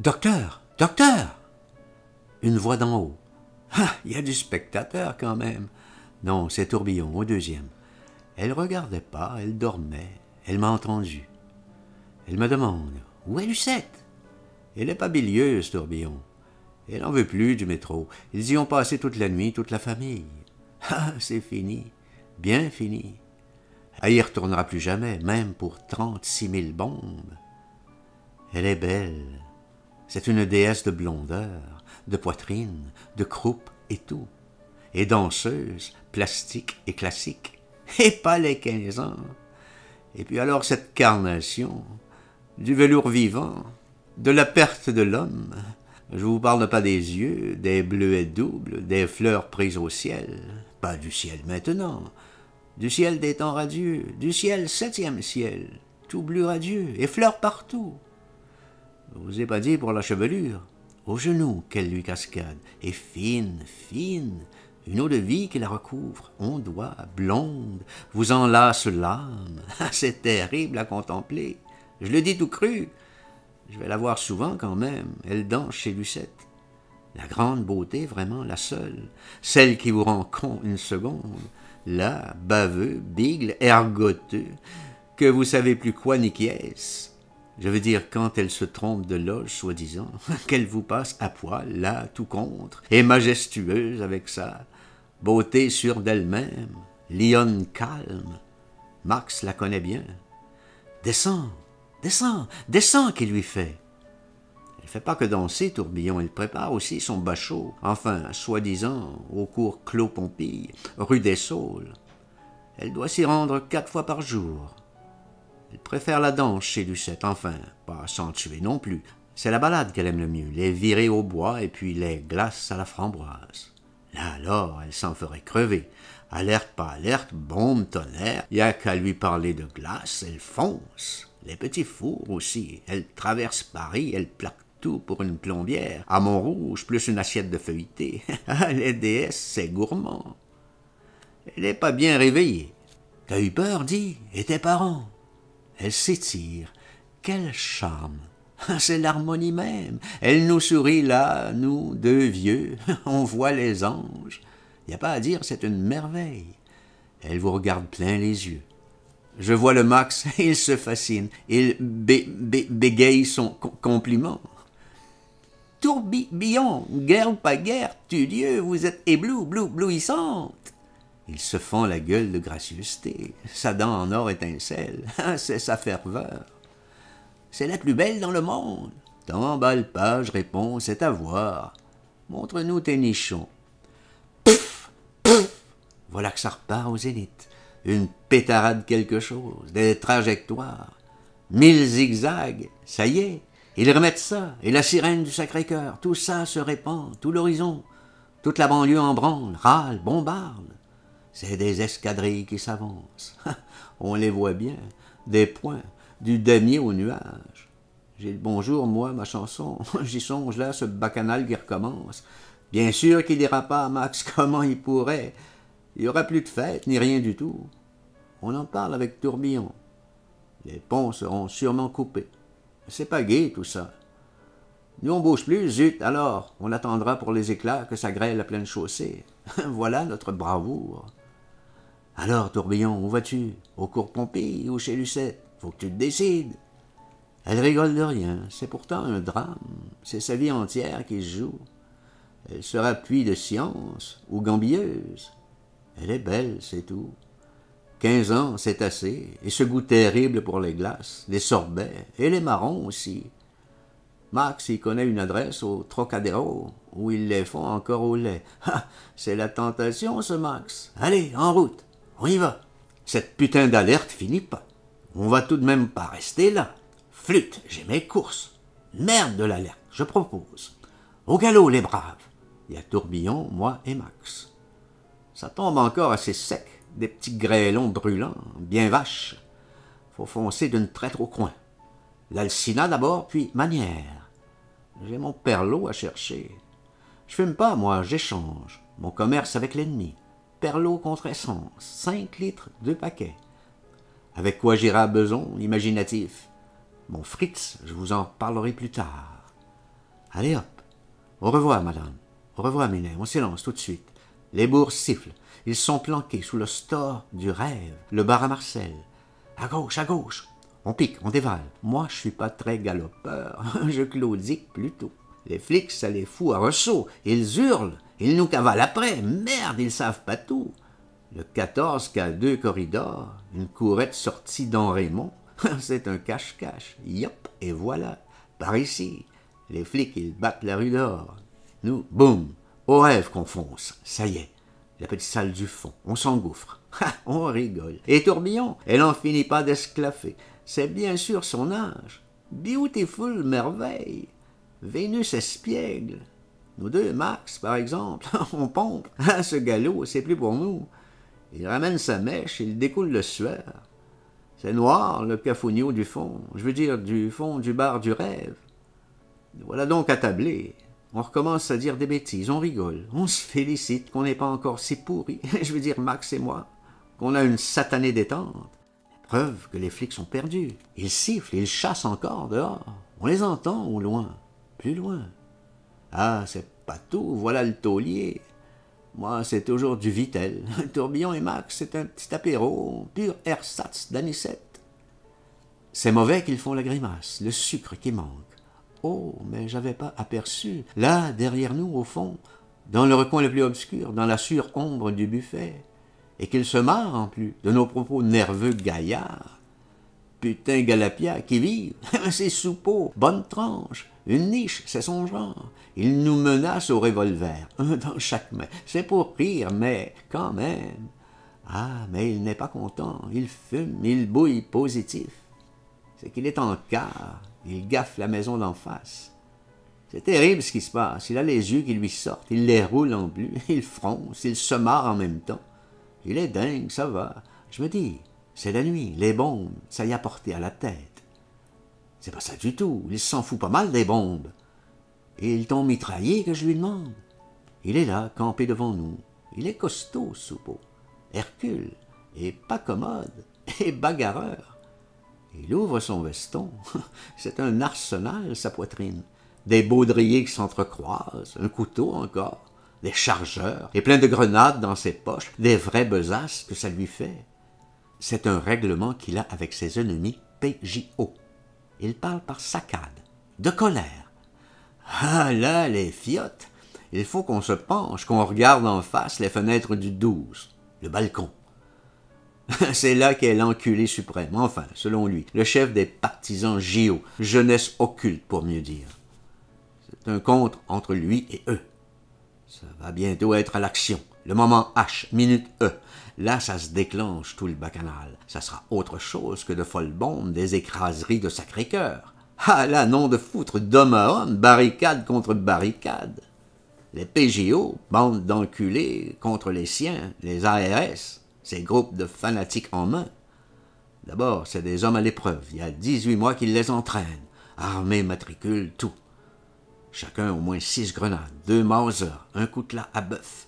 Docteur! Docteur! Une voix d'en haut. Ah, il y a du spectateur quand même. Non, c'est Tourbillon, au deuxième. Elle regardait pas, elle dormait. Elle m'a entendu. Elle me demande, où est Lucette? Elle est pas bilieuse, Tourbillon. Elle n'en veut plus du métro. Ils y ont passé toute la nuit, toute la famille. Ah, c'est fini. Bien fini. Elle y retournera plus jamais, même pour 36 000 bombes. Elle est belle. C'est une déesse de blondeur, de poitrine, de croupe et tout. Et danseuse, plastique et classique. Et pas les 15 ans. Et puis alors cette carnation, du velours vivant, de la perte de l'homme. Je vous parle pas des yeux, des bleuets doubles, des fleurs prises au ciel. Pas du ciel maintenant, du ciel des temps radieux, du ciel 7e ciel, tout bleu radieux, et fleurs partout. Je vous ai pas dit pour la chevelure, aux genoux qu'elle lui cascade, et fine, fine, une eau de vie qui la recouvre, ondoie, blonde, vous enlace l'âme. C'est terrible à contempler, je le dis tout cru. Je vais la voir souvent quand même, elle danse chez Lucette. La grande beauté, vraiment la seule, celle qui vous rend con une seconde, là, baveux, bigle, ergoteux, que vous savez plus quoi ni qui est-ce. Je veux dire, quand elle se trompe de loge, soi-disant, qu'elle vous passe à poil, là, tout contre, et majestueuse avec sa beauté sûre d'elle-même, lionne calme. Max la connaît bien. Descends, descends, descends, qu'il lui fait. Elle fait pas que danser, Tourbillon, elle prépare aussi son bachot, enfin, soi-disant, au cours Clos-Pompille, rue des Saules. Elle doit s'y rendre 4 fois par jour. Elle préfère la danse chez Lucette, enfin, pas sans tuer non plus. C'est la balade qu'elle aime le mieux, les virées au bois et puis les glaces à la framboise. Là alors, elle s'en ferait crever. Alerte pas alerte, bombe, tonnerre, y a qu'à lui parler de glace, elle fonce. Les petits fours aussi, elle traverse Paris, elle plaque tout pour une plombière. À Montrouge, plus une assiette de feuilleté. Ah, les déesses, c'est gourmand. Elle n'est pas bien réveillée. T'as eu peur, dis, et tes parents? Elle s'étire. Quel charme! C'est l'harmonie même. Elle nous sourit là, nous, deux vieux. On voit les anges. Y a pas à dire, c'est une merveille. Elle vous regarde plein les yeux. Je vois le Max, il se fascine. Il bégaye son compliment. Tourbillon, guerre ou pas guerre, Dieu, vous êtes éblouissante. Il se fend la gueule de gracieuseté. Sa dent en or étincelle. C'est sa ferveur. C'est la plus belle dans le monde. T'emballe pas, je réponds, c'est à voir. Montre-nous tes nichons. Pouf, pouf. Voilà que ça repart au zénith. Une pétarade quelque chose, des trajectoires. 1000 zigzags, ça y est. Ils remettent ça, et la sirène du Sacré-Cœur. Tout ça se répand, tout l'horizon. Toute la banlieue en branle, râle, bombarde. C'est des escadrilles qui s'avancent. On les voit bien, des points, du damier au nuage. J'ai le bonjour, moi, ma chanson. J'y songe là, ce bacchanal qui recommence. Bien sûr qu'il n'ira pas, Max, comment il pourrait? Il n'y aura plus de fête, ni rien du tout. On en parle avec Tourbillon. Les ponts seront sûrement coupés. C'est pas gai, tout ça. Nous, on bouge plus, zut, alors, on attendra pour les éclats que ça grêle la pleine chaussée. Voilà notre bravoure. Alors, Tourbillon, où vas-tu? Au cours Pompille ou chez Lucette? Faut que tu te décides. Elle rigole de rien, c'est pourtant un drame. C'est sa vie entière qui se joue. Elle sera puits de science ou gambilleuse. Elle est belle, c'est tout. 15 ans, c'est assez, et ce goût terrible pour les glaces, les sorbets, et les marrons aussi. Max, il connaît une adresse au Trocadéro, où ils les font encore au lait. Ah, c'est la tentation, ce Max. Allez, en route, on y va. Cette putain d'alerte finit pas. On va tout de même pas rester là. Flûte, j'ai mes courses. Merde de l'alerte, je propose. Au galop, les braves. Il y a Tourbillon, moi et Max. Ça tombe encore assez sec, des petits grêlons brûlants, bien vaches. Faut foncer d'une traite au coin. L'Alcina d'abord, puis Manière. J'ai mon perlot à chercher. Je fume pas, moi, j'échange. Mon commerce avec l'ennemi. Perlot contre essence, 5 litres, 2 paquets. Avec quoi j'irai à beson, imaginatif. Mon Fritz, je vous en parlerai plus tard. Allez hop. Au revoir, madame. Au revoir, Minet. On s'élance tout de suite. Les bourses sifflent. Ils sont planqués sous le store du rêve, le bar à Marcel. À gauche, à gauche. On pique, on dévale. Moi, je suis pas très galopeur. Je claudique plutôt. Les flics, ça les fout à ressaut. Ils hurlent. Ils nous cavalent après. Merde, ils savent pas tout. Le 14 qui a 2 corridors, une courette sortie d'En Raymond. C'est un cache-cache. Yop, et voilà. Par ici. Les flics, ils battent la rue dehors. Nous, boum, au rêve qu'on fonce. Ça y est. La petite salle du fond. On s'engouffre. On rigole. Et Tourbillon, elle en finit pas d'esclaffer. C'est bien sûr son âge. Beautiful merveille. Vénus espiègle. Nous deux, Max, par exemple, on pompe. Ce galop, c'est plus pour nous. Il ramène sa mèche, il découle le sueur. C'est noir, le cafounio du fond. Je veux dire, du fond du bar du rêve. Voilà donc attablé. On recommence à dire des bêtises, on rigole, on se félicite qu'on n'est pas encore si pourris, je veux dire Max et moi, qu'on a une satanée détente. Preuve que les flics sont perdus. Ils sifflent, ils chassent encore dehors. On les entend au loin, plus loin. Ah, c'est pas tout, voilà le taulier. Moi, c'est toujours du Vitel. Tourbillon et Max, c'est un petit apéro, pur ersatz d'anisette. C'est mauvais qu'ils font la grimace, le sucre qui manque. Oh, mais j'avais pas aperçu, là, derrière nous, au fond, dans le recoin le plus obscur, dans la surombre du buffet, et qu'ils se marrent en plus de nos propos nerveux gaillards. Putain Galapia, qui vive, c'est Soupeau, bonne tranche, une niche, c'est son genre. Il nous menace au revolver, un dans chaque main. C'est pour rire, mais quand même. Ah, mais il n'est pas content, il fume, il bouille positif. C'est qu'il est en quart. Il gaffe la maison d'en face. C'est terrible ce qui se passe. Il a les yeux qui lui sortent. Il les roule en bleu. Il fronce. Il se marre en même temps. Il est dingue, ça va. Je me dis, c'est la nuit. Les bombes, ça y a porté à la tête. C'est pas ça du tout. Il s'en fout pas mal des bombes. Et ils t'ont mitraillé que je lui demande. Il est là, campé devant nous. Il est costaud, Soupeau. Hercule. Et pas commode. Et bagarreur. Il ouvre son veston. C'est un arsenal, sa poitrine. Des baudriers qui s'entrecroisent, un couteau encore, des chargeurs, et plein de grenades dans ses poches, des vraies besaces que ça lui fait. C'est un règlement qu'il a avec ses ennemis PJO. Il parle par saccade, de colère. Ah là, les fiottes! Il faut qu'on se penche, qu'on regarde en face les fenêtres du 12, le balcon. C'est là qu'est l'enculé suprême, enfin, selon lui, le chef des partisans JO, jeunesse occulte pour mieux dire. C'est un contre entre lui et eux. Ça va bientôt être à l'action, le moment H, minute E. Là, ça se déclenche tout le bacchanal. Ça sera autre chose que de folles bombes, des écraseries de Sacré-Cœur. Ah là, nom de foutre, d'homme à homme, barricade contre barricade. Les PJO, bande d'enculés contre les siens, les ARS, ces groupes de fanatiques en main. D'abord, c'est des hommes à l'épreuve. Il y a 18 mois qu'ils les entraînent. Armés, matricules, tout. Chacun au moins 6 grenades, 2 Mauser, un coutelas à bœuf.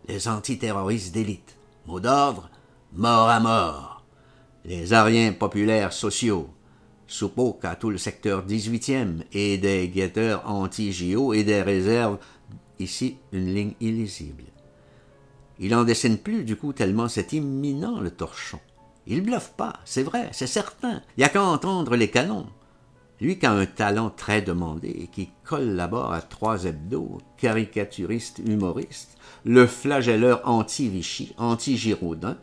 Les antiterroristes d'élite. Mot d'ordre, mort à mort. Les ariens populaires sociaux. Soupeau qu'a tout le secteur 18e et des guetteurs anti-JO et des réserves. Ici, une ligne illisible. Il en dessine plus, du coup, tellement c'est imminent, le torchon. Il bluffe pas, c'est vrai, c'est certain. Il n'y a qu'à entendre les canons. Lui qui a un talent très demandé et qui collabore à 3 hebdos, caricaturiste humoriste, le flagelleur anti-Vichy, anti-Giraudin,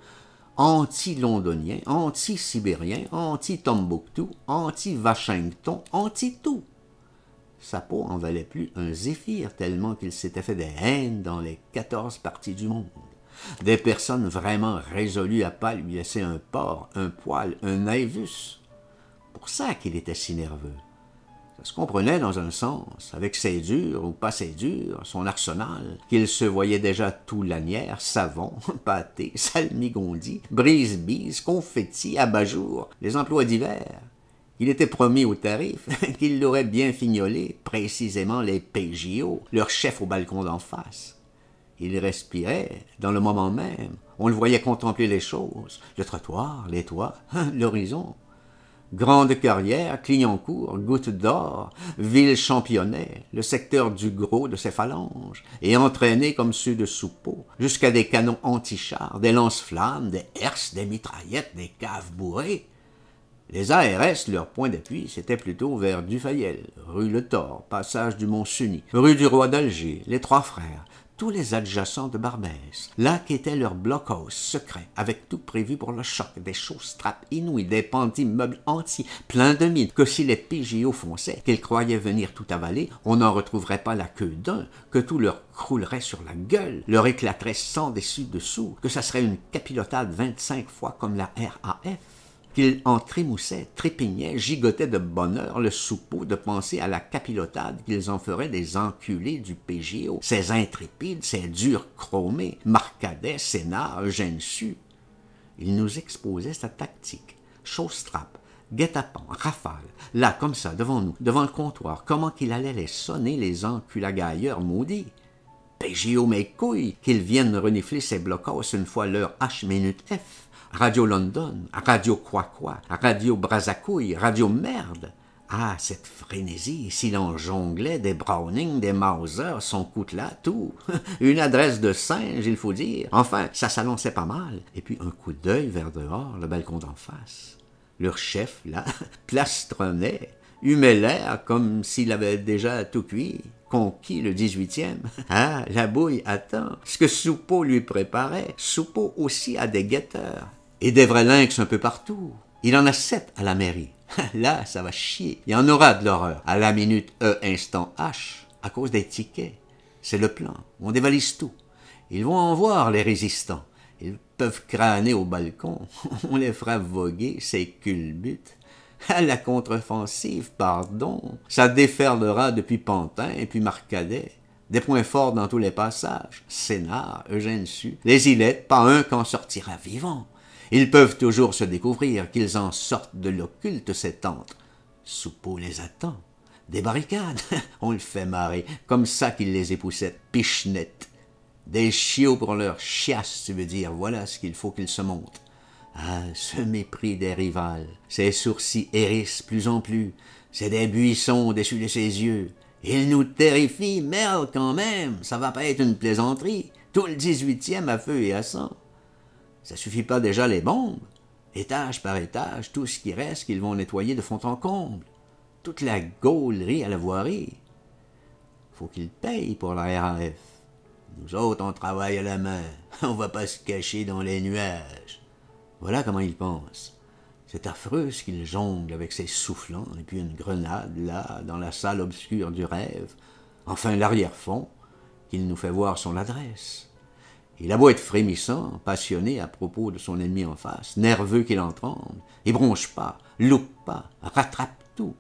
anti-londonien, anti-sibérien, anti-Tombouctou, anti-Washington, anti-tout. Sa peau en valait plus un zéphyr tellement qu'il s'était fait des haines dans les 14 parties du monde. Des personnes vraiment résolues à pas lui laisser un port, un poil, un naevus. Pour ça qu'il était si nerveux. Ça se comprenait dans un sens, avec ses durs ou pas ses durs, son arsenal, qu'il se voyait déjà tout lanière, savon, pâté, salmigondi, brise-bise, confetti, abat-jour, les emplois divers. Il était promis au tarif, qu'il l'aurait bien fignolé, précisément les PJO, leur chef au balcon d'en face. Il respirait, dans le moment même, on le voyait contempler les choses, le trottoir, les toits, l'horizon. Grande Carrière, Clignancourt, Goutte d'Or, ville championnaient le secteur du gros de ses phalanges, et entraînés comme ceux de Soupeau, jusqu'à des canons anti-chars, des lance-flammes, des herses, des mitraillettes, des caves bourrées. Les ARS, leur point d'appui, c'était plutôt vers Dufayel, rue Le Thor, passage du Mont-Cenis, rue du Roi d'Alger, les Trois Frères, tous les adjacents de Barbès, là qu'était leur blockhouse secret, avec tout prévu pour le choc, des chausses-trappes inouïes, des pans d'immeubles entiers, pleins de mines, que si les PJO fonçaient, qu'ils croyaient venir tout avaler, on n'en retrouverait pas la queue d'un, que tout leur croulerait sur la gueule, leur éclaterait sans dessus-dessous, que ça serait une capilotade 25 fois comme la RAF. Qu'ils en trémoussaient, trépignaient, gigotaient de bonheur le Soupeau de penser à la capilotade qu'ils en feraient des enculés du PGO, ces intrépides, ces durs chromés, Marcadet, Sénat, Eugène Sue. Ils nous exposaient sa tactique, chausses-trappes, guet-apens, rafales, là, comme ça, devant nous, devant le comptoir, comment qu'il allait les sonner, les enculagailleurs maudits. PGO mes couilles, qu'ils viennent renifler ces blockhaus une fois l'heure H-F. Radio London, Radio Quoi, Radio Brazacouille, Radio Merde. Ah, cette frénésie, s'il en jonglait des Browning, des Mauser, son coutelas, tout. Une adresse de singe, il faut dire. Enfin, ça s'annonçait pas mal. Et puis un coup d'œil vers dehors, le balcon d'en face. Leur chef, là, plastronnait, humait l'air comme s'il avait déjà tout cuit. Conquis le 18e. Ah, la bouille attend. Ce que Soupeau lui préparait. Soupeau aussi a des guetteurs. Et des vrais lynx un peu partout. Il en a 7 à la mairie. Là, ça va chier. Il y en aura de l'horreur. À la minute E instant H, à cause des tickets. C'est le plan. On dévalise tout. Ils vont en voir, les résistants. Ils peuvent crâner au balcon. On les fera voguer, ces culbutes. À la contre-offensive, pardon. Ça déferlera depuis Pantin et puis Marcadet. Des points forts dans tous les passages. Sénat, Eugène Sue. Les îlettes, pas un qu'en sortira vivant. Ils peuvent toujours se découvrir, qu'ils en sortent de l'occulte, ces tentes. Soupeau les attend. Des barricades, on le fait marrer, comme ça qu'il les époussette, pichenettes. Des chiots pour leur chiasse, tu veux dire, voilà ce qu'il faut qu'ils se montent. Ah, ce mépris des rivales, ces sourcils hérissent plus en plus, c'est des buissons au-dessus de ses yeux. Ils nous terrifient, merde quand même, ça va pas être une plaisanterie, tout le 18e à feu et à sang. Ça suffit pas déjà les bombes? Étage par étage, tout ce qui reste qu'ils vont nettoyer de fond en comble. Toute la gaulerie à la voirie. Faut qu'ils payent pour la RAF. Nous autres, on travaille à la main. On va pas se cacher dans les nuages. Voilà comment ils pensent. C'est affreux ce qu'ils jonglent avec ces soufflants, et puis une grenade, là, dans la salle obscure du rêve. Enfin, l'arrière-fond, qu'il nous fait voir son adresse. Il a beau être frémissant, passionné à propos de son ennemi en face, nerveux qu'il en tremble, il bronche pas, loupe pas, rattrape tout.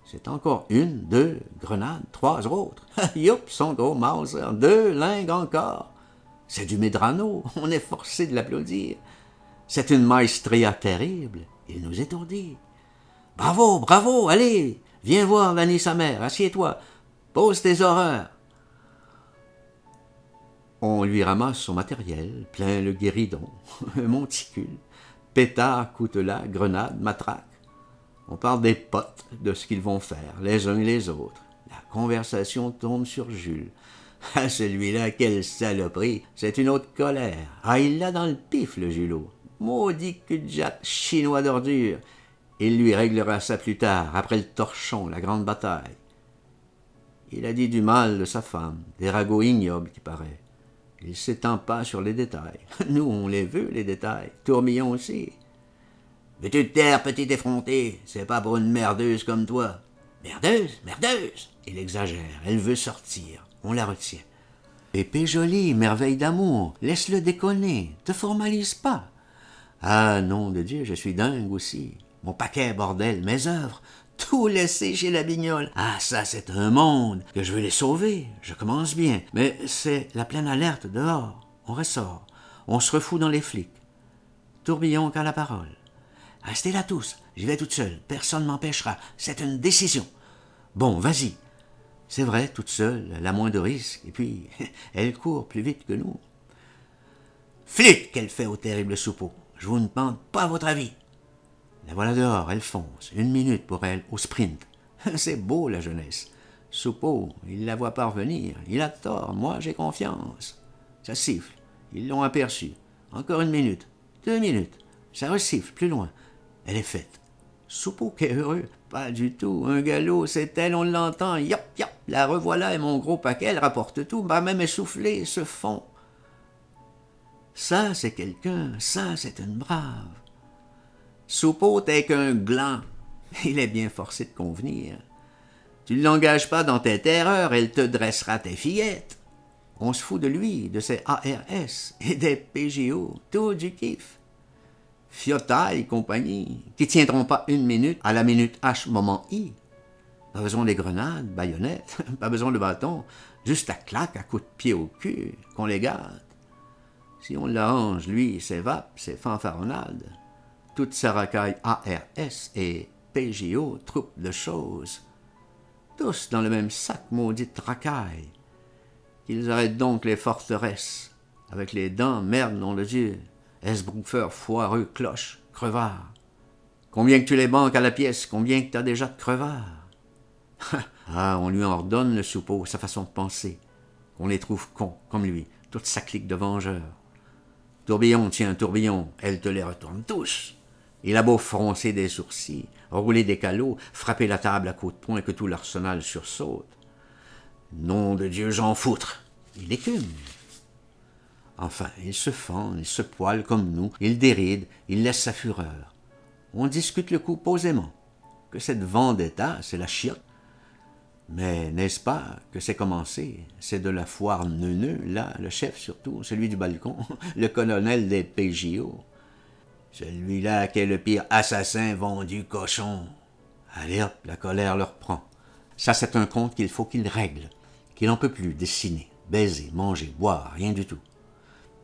C'est encore 1, 2 grenades, 3 autres. Youp, son gros Mauser, 2 lingues encore. C'est du Medrano, on est forcé de l'applaudir. C'est une maestria terrible, il nous étourdit. Bravo, bravo, allez, viens voir Vanny sa mère, assieds-toi, pose tes horreurs. On lui ramasse son matériel, plein le guéridon, un monticule, pétard, coutelas, grenades, matraques. On parle des potes, de ce qu'ils vont faire, les uns et les autres. La conversation tombe sur Jules. Ah, celui-là, quelle saloperie, c'est une autre colère. Ah, il l'a dans le pif, le Julot. Maudit cul-de-jatte, chinois d'ordure. Il lui réglera ça plus tard, après le torchon, la grande bataille. Il a dit du mal de sa femme, des ragots ignobles qui paraît. Il s'étend pas sur les détails. Nous, on les veut, les détails. Tourbillon aussi. Veux-tu te taire, petit effronté? C'est pas pour une merdeuse comme toi. Merdeuse? Merdeuse? Il exagère. Elle veut sortir. On la retient. Épée jolie, merveille d'amour. Laisse-le déconner. Te formalise pas. Ah, nom de Dieu, je suis dingue aussi. Mon paquet, bordel, mes œuvres. Tout laissé chez la Bignole. Ah, ça, c'est un monde que je veux les sauver. Je commence bien. Mais c'est la pleine alerte dehors. On ressort. On se refout dans les flics. Tourbillon qu'a la parole. Restez là tous. J'y vais toute seule. Personne ne m'empêchera. C'est une décision. Bon, vas-y. C'est vrai, toute seule, elle a moins de risques. Et puis, elle court plus vite que nous. Flûte qu'elle fait au terrible Soupeau. Je vous ne demande pas votre avis. La voilà dehors, elle fonce. 1 minute pour elle, au sprint. C'est beau, la jeunesse. Soupeau, il la voit parvenir. Il a tort, moi j'ai confiance. Ça siffle. Ils l'ont aperçu. Encore 1 minute. 2 minutes. Ça resiffle, plus loin. Elle est faite. Soupeau qu'est heureux. Pas du tout. Un galop, c'est elle, on l'entend. Yop, yop. La revoilà et mon gros paquet, elle rapporte tout. M'a même essoufflé, se fond. Ça, c'est quelqu'un. Ça, c'est une brave. Soupeau, t'es qu'un gland. Il est bien forcé de convenir. Tu ne l'engages pas dans tes terreurs, elle te dressera tes fillettes. On se fout de lui, de ses ARS et des PGO, tout du kiff. Fiotta et compagnie, qui tiendront pas 1 minute à la minute H moment I. Pas besoin des grenades, baïonnettes, pas besoin de bâton, juste la claque à coups de pied au cul, qu'on les gâte. Si on l'arrange, lui, ses vapes, ses fanfaronnades, toute sa racaille ARS et PGO, troupe de choses, tous dans le même sac maudite racaille. Qu'ils arrêtent donc les forteresses, avec les dents, merde, nom de Dieu, esbroufeur, foireux, cloche, crevard. Combien que tu les banques à la pièce, combien que t'as déjà de crevards? Ah, on lui ordonne le Soupeau, sa façon de penser, qu'on les trouve cons, comme lui, toute sa clique de vengeurs. Tourbillon, tiens, tourbillon, elle te les retourne tous. Il a beau froncer des sourcils, rouler des calots, frapper la table à coups de poing que tout l'arsenal sursaute. Nom de Dieu, j'en foutre. Il écume. Enfin, il se fend, il se poile comme nous, il déride, il laisse sa fureur. On discute le coup posément, que cette vendetta, c'est la chiotte. Mais n'est-ce pas que c'est commencé? C'est de la foire neuneux, là, le chef surtout, celui du balcon, le colonel des PJO. Celui-là qui est le pire assassin vendu cochon. Allez hop, la colère le reprend. Ça, c'est un compte qu'il faut qu'il règle, qu'il n'en peut plus dessiner, baiser, manger, boire, rien du tout.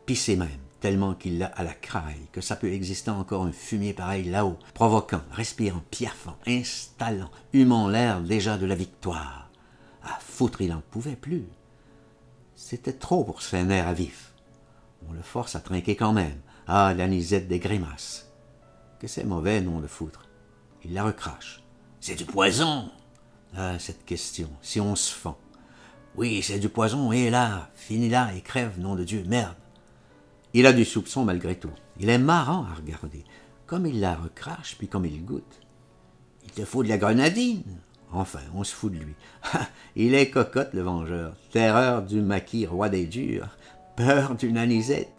Pisser même, tellement qu'il l'a à la craille, que ça peut exister encore un fumier pareil là-haut, provoquant, respirant, piaffant, installant, humant l'air déjà de la victoire. À foutre, il n'en pouvait plus. C'était trop pour ses nerfs à vif. On le force à trinquer quand même. Ah, l'anisette des grimaces. Que c'est mauvais, nom de foutre. Il la recrache. C'est du poison. Ah, cette question, si on se fend. Oui, c'est du poison, et là, finis là et crève, nom de Dieu, merde. Il a du soupçon malgré tout. Il est marrant à regarder. Comme il la recrache, puis comme il goûte. Il te faut de la grenadine. Enfin, on se fout de lui. Il est cocotte, le vengeur. Terreur du maquis roi des durs. Peur d'une anisette.